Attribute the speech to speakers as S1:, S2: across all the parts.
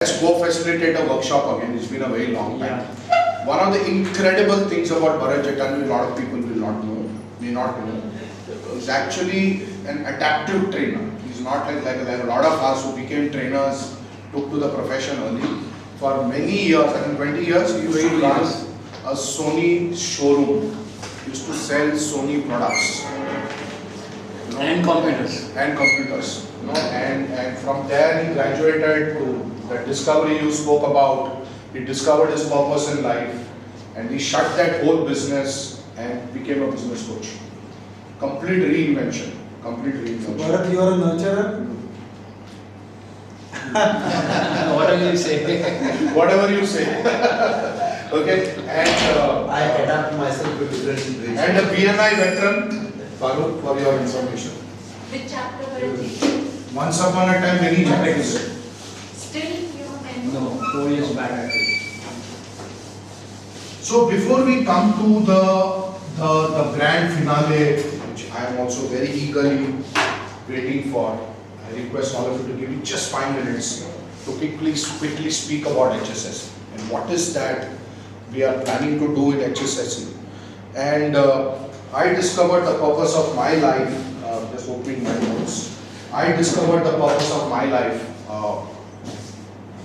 S1: Let's go facilitate a workshop again. It's been a very long time. Yeah. One of the incredible things about Bharat Jaitan, a lot of people may not know, is actually an adaptive trainer. He's not like a lot of us who became trainers, took to the profession early. For many years, I think 20 years, he used to run a Sony showroom. He used to sell Sony products.
S2: And computers.
S1: And from there he graduated to the discovery you spoke about. He discovered his purpose in life and he shut that whole business and became a business coach. Complete reinvention.
S3: Bharat, you are a nurturer?
S2: Whatever you say.
S1: Whatever you say. Okay. And
S4: I adapt myself to different situations.
S1: And a BNI veteran. Farooq, for your information.
S5: Which chapter were you?
S1: Once upon a time, many chapters.
S5: Still, you know,
S2: No, 4 years back I think.
S1: So before we come to the grand finale, which I am also very eagerly waiting for, I request all of you to give me just 5 minutes to quickly speak about HSSE and what is that we are planning to do in HSSE. And I discovered the purpose of my life, just opening my notes. I discovered the purpose of my life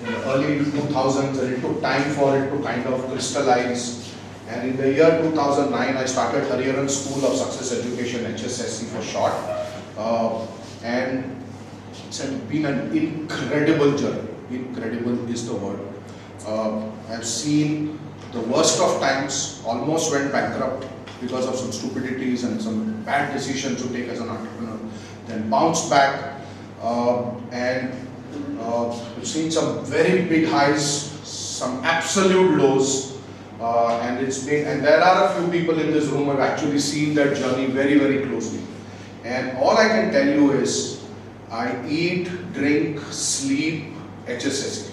S1: in the early 2000s, and it took time for it to kind of crystallize. And in the year 2009, I started Hariharan School of Success Education, HSSE for short. And it's been an incredible journey. Incredible is the word. I've seen the worst of times, almost went bankrupt because of some stupidities and some bad decisions to take as an entrepreneur. Then bounced back and we've seen some very big highs, some absolute lows, and there are a few people in this room who have actually seen that journey very, very closely. And all I can tell you is, I eat, drink, sleep, HSSE.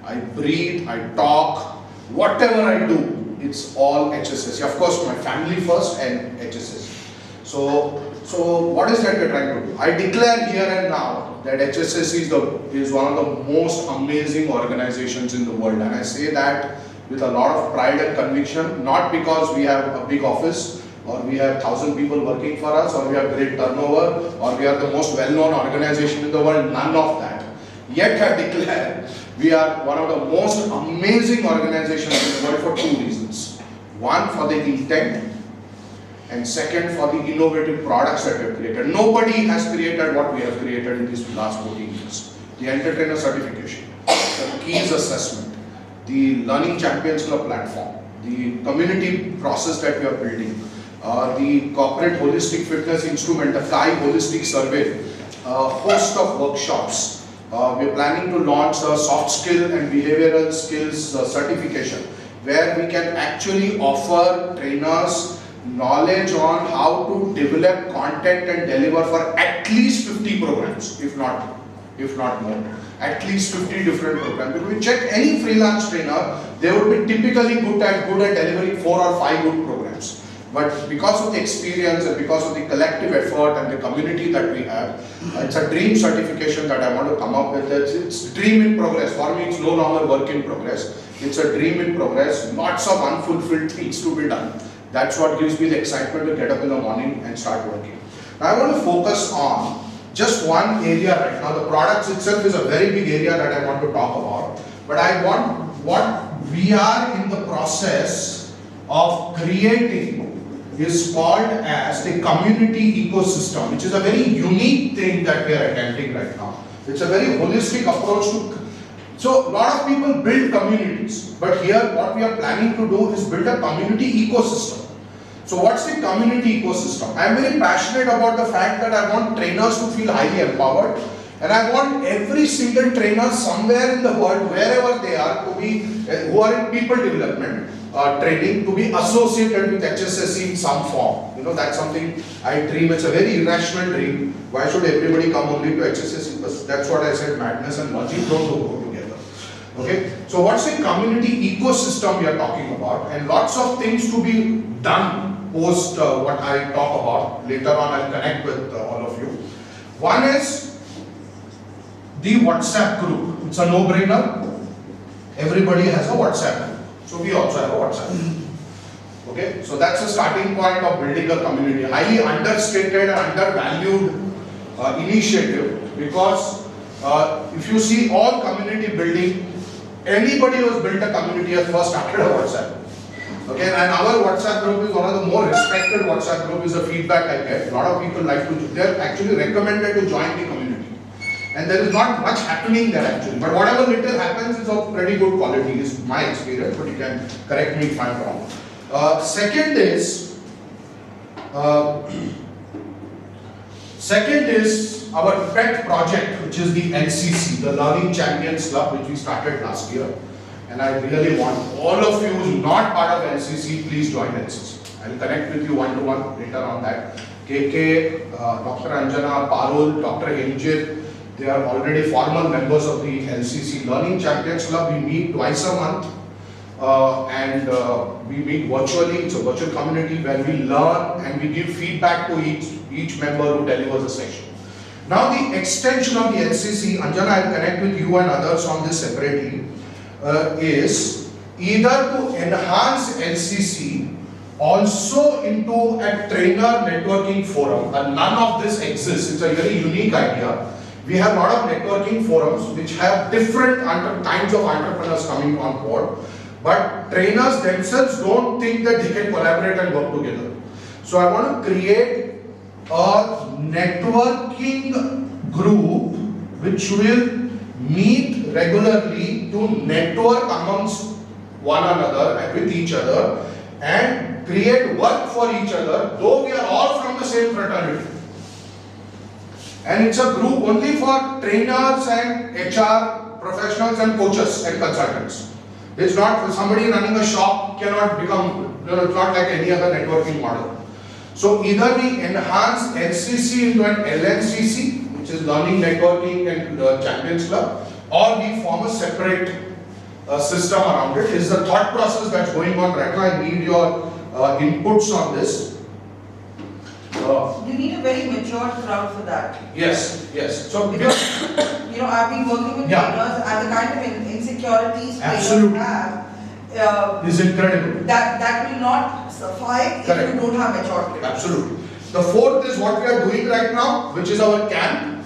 S1: I breathe, I talk, whatever I do, it's all HSSE. Of course, my family first and HSSE. So what is that we're trying to do? I declare here and now that HSSE is one of the most amazing organizations in the world, and I say that with a lot of pride and conviction, not because we have a big office or we have 1,000 people working for us or we have great turnover or we are the most well-known organization in the world, none of that. Yet I declare we are one of the most amazing organizations in the world for 2 reasons. One, for the intent, and second, for the innovative products that we have created. Nobody has created what we have created in these last 14 years. The Entertainer Certification, the Keys Assessment, the Learning Champions Club platform, the community process that we are building, the Corporate Holistic Fitness Instrument, the CHI Holistic Survey, a host of workshops. We are planning to launch a soft skill and behavioral skills certification, where we can actually offer trainers knowledge on how to develop content and deliver for at least 50 programs, if not more. At least 50 different programs. If we check any freelance trainer, they would be typically good at delivering 4 or 5 good programs. But because of the experience and because of the collective effort and the community that we have, it's a dream certification that I want to come up with. It's dream in progress. For me, it's no longer work in progress. It's a dream in progress. Lots of unfulfilled things to be done. That's what gives me the excitement to get up in the morning and start working. Now I want to focus on just one area right now. The products itself is a very big area that I want to talk about. But I want what we are in the process of creating is called as the community ecosystem, which is a very unique thing that we are attempting right now. It's a very holistic approach to. So a lot of people build communities, but here what we are planning to do is build a community ecosystem. So what's the community ecosystem? I am very passionate about the fact that I want trainers to feel highly empowered, and I want every single trainer somewhere in the world, wherever they are, to be who are in people development training, to be associated with HSSE in some form. You know, that's something I dream. It's a very irrational dream. Why should everybody come only to HSSE? Because that's what I said, madness and logic don't go together. Okay, so what's the community ecosystem we are talking about, and lots of things to be done post what I talk about. Later on I'll connect with all of you. One is the WhatsApp group. It's a no-brainer. everybody has a WhatsApp group. So we also have a WhatsApp group. Okay, so that's the starting point of building a community. Highly understated and undervalued initiative, because if you see all community building, anybody who has built a community has first started a WhatsApp. Okay, and our WhatsApp group is one of the more respected WhatsApp group, is the feedback I get. A lot of people like to, they're actually recommended to join the community. And there is not much happening there actually, but whatever little happens is of pretty good quality, is my experience, but you can correct me if I'm wrong. Second is our pet project, which is the LCC, the Learning Champions Club, which we started last year. And I really want all of you who are not part of LCC, please join LCC. I'll connect with you one-to-one later on that. KK, Dr. Anjana, Parul, Dr. Hinjit, they are already formal members of the LCC Learning Champions Club. We meet twice a month. We meet virtually. It's a virtual community where we learn and we give feedback to each member who delivers a session. Now the extension of the LCC, Anjana, I'll connect with you and others on this separately, is either to enhance LCC also into a trainer networking forum. And none of this exists. It's a very unique idea. We have a lot of networking forums which have different kinds of entrepreneurs coming on board. But trainers themselves don't think that they can collaborate and work together. So I want to create a networking group which will meet regularly to network amongst one another and with each other and create work for each other, though we are all from the same fraternity. And it's a group only for trainers and HR professionals and coaches and consultants. It's not for somebody running a shop cannot become, it's not like any other networking model. So either we enhance LCC into an LNCC, which is Learning Networking and Champions Club, or we form a separate system around it. Is the thought process that's going on right now. I need your inputs on this.
S6: You need a very mature crowd for that.
S1: Yes, yes. So
S6: Because, I've been working with
S1: Yeah.
S6: trainers and the kind of insecurities trainers
S1: Absolutely.
S6: have,
S1: is incredible.
S6: that will not suffice
S1: Correct.
S6: if you don't have mature trainers.
S1: Absolutely. The fourth is what we are doing right now, which is our camp.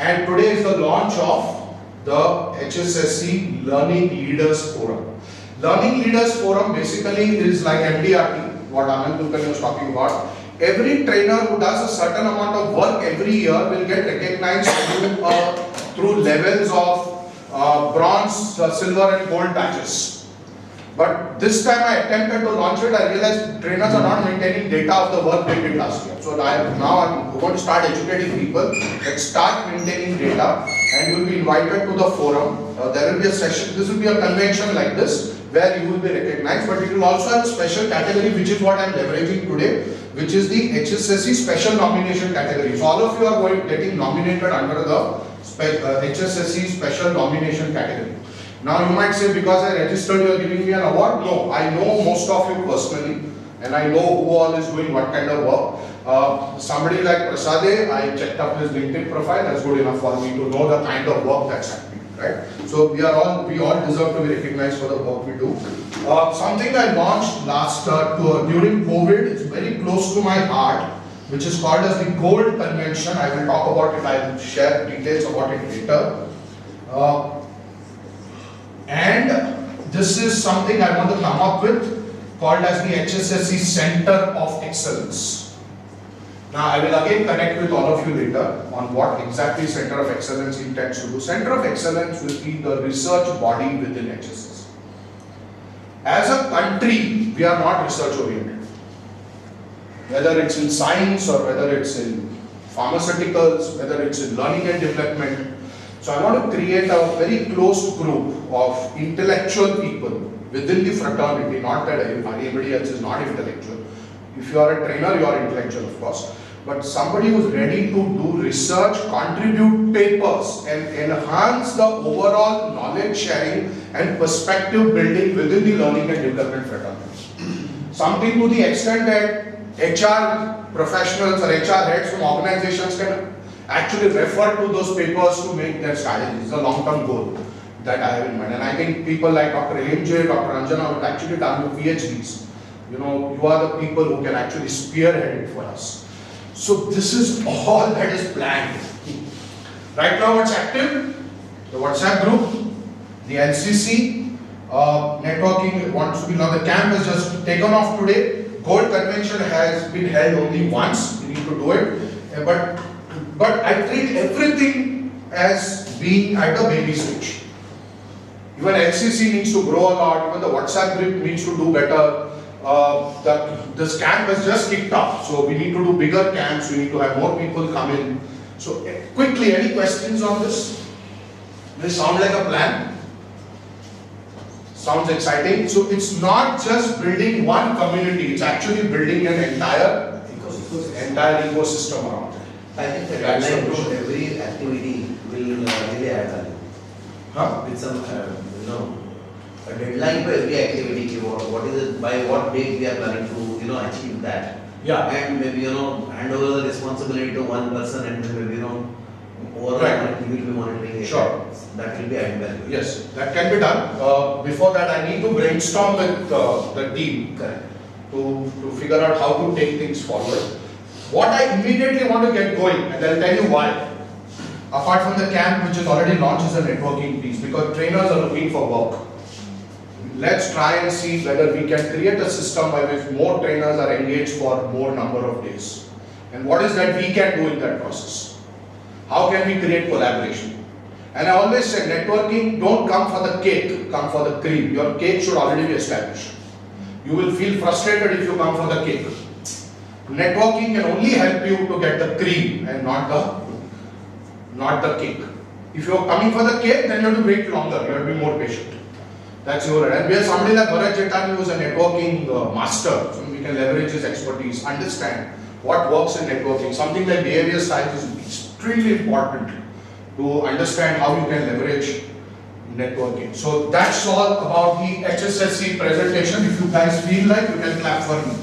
S1: And today is the launch of the HSSE Learning Leaders Forum. Learning Leaders Forum basically is like MDRT, what Anand Kulkarni was talking about. Every trainer who does a certain amount of work every year will get recognized through levels of bronze, silver and gold badges. But this time I attempted to launch it, I realized trainers are not maintaining data of the work they did last year. So now I'm going to start educating people. Let's start maintaining data and you will be invited to the forum. There will be a session, this will be a convention like this where you will be recognized, but it will also have a special category, which is what I'm leveraging today, which is the HSSE special nomination category. So all of you are getting nominated under the HSSE special nomination category. Now you might say, because I registered, you are giving me an award. No, I know most of you personally and I know who all is doing what kind of work. Somebody like Prasade, I checked up his LinkedIn profile, that's good enough for me to know the kind of work that's happening, right? So we all deserve to be recognized for the work we do. Something I launched during COVID, it's very close to my heart, which is called as the Gold Convention. I will talk about it, I will share details about it later. And this is something I want to come up with, called as the HSSE Center of Excellence. Now I will again connect with all of you later on what exactly Center of Excellence intends to do. Center of Excellence will be the research body within HSSE. As a country, we are not research oriented. Whether it's in science or whether it's in pharmaceuticals, whether it's in learning and development. So I want to create a very close group of intellectual people within the fraternity, not that anybody else is not intellectual. If you are a trainer, you are intellectual of course. But somebody who's ready to do research, contribute papers and enhance the overall knowledge sharing and perspective building within the learning and development fraternity. Something to the extent that HR professionals or HR heads from organizations can actually refer to those papers to make their strategies. It's a long-term goal. that I have in mind. And I think people like Dr. MJ, Dr. Anjana have actually done the PhDs. You know, you are the people who can actually spearhead it for us. So this is all that is planned. Right now what's active? The WhatsApp group, the LCC, networking wants to be now. The camp has just taken off today. Gold convention has been held only once. We need to do it. But I treat everything as being at the baby stage. Even LCC needs to grow a lot. Even the WhatsApp group needs to do better. This camp has just kicked off. So we need to do bigger camps. We need to have more people come in. So quickly, any questions on this? Does it sound like a plan? Sounds exciting. So it's not just building one community, it's actually building an entire ecosystem around it.
S4: I think the
S1: That's
S4: deadline
S1: the
S4: to
S1: vision.
S4: every activity will really add value.
S1: Huh?
S4: With some, a deadline for every activity, what is it, by what date we are planning to, achieve that.
S1: Yeah.
S4: And maybe, hand over the responsibility to one person and then maybe, overall,
S1: Right.
S4: we will be monitoring it.
S1: Sure.
S4: That will be added value.
S1: Yes, that can be done. Before that, I need to brainstorm with the team
S4: Correct.
S1: to figure out how to take things forward. What I immediately want to get going, and I'll tell you why. Apart from the camp, which is already launched as a networking piece, because trainers are looking for work. Let's try and see whether we can create a system by which more trainers are engaged for more number of days. And what is that we can do in that process? How can we create collaboration? And I always say networking, don't come for the cake, come for the cream. Your cake should already be established. You will feel frustrated if you come for the cake. Networking can only help you to get the cream and not the cake. If you are coming for the cake, then you have to wait longer, you have to be more patient. That's your role. And we have somebody like Bharat Jetani who is a networking master, so we can leverage his expertise, understand what works in networking. Something like behavior science is extremely important to understand how you can leverage networking. So that's all about the HSSE presentation. If you guys feel like, you can clap for me.